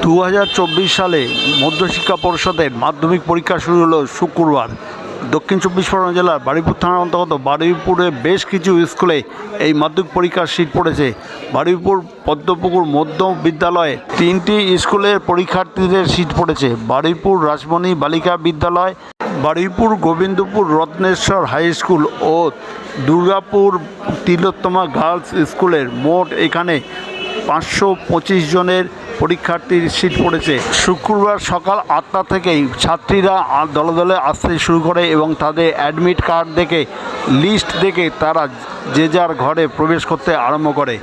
2024 সালে মধ্যশিক্ষা পর্ষদের মাধ্যমিক পরীক্ষা শুরু হলো শুক্রবার। দক্ষিণ চব্বিশ পরগনা জেলার বারুইপুর থানার অন্তর্গত বারুইপুরে বেশ কিছু স্কুলে এই মাধ্যমিক পরীক্ষার সিট পড়েছে। বারুইপুর পদ্মপুকুর মধ্য বিদ্যালয়ে 3টি স্কুলের পরীক্ষার্থীদের সিট পড়েছে। বারুইপুর রাজমণি বালিকা বিদ্যালয়, বারুইপুর গোবিন্দপুর রত্নেশ্বর হাই স্কুল ও দুর্গাপুর তিলোত্তমা গার্লস স্কুলের মোট এখানে 525 জনের পরীক্ষার্থীর সিট পড়েছে। শুক্রবার সকাল 8টা থেকেই ছাত্রীরা দলে দলে আসতে শুরু করে এবং তাদের অ্যাডমিট কার্ড দেখে লিস্ট দেখে তারা যে যার ঘরে প্রবেশ করতে আরম্ভ করে।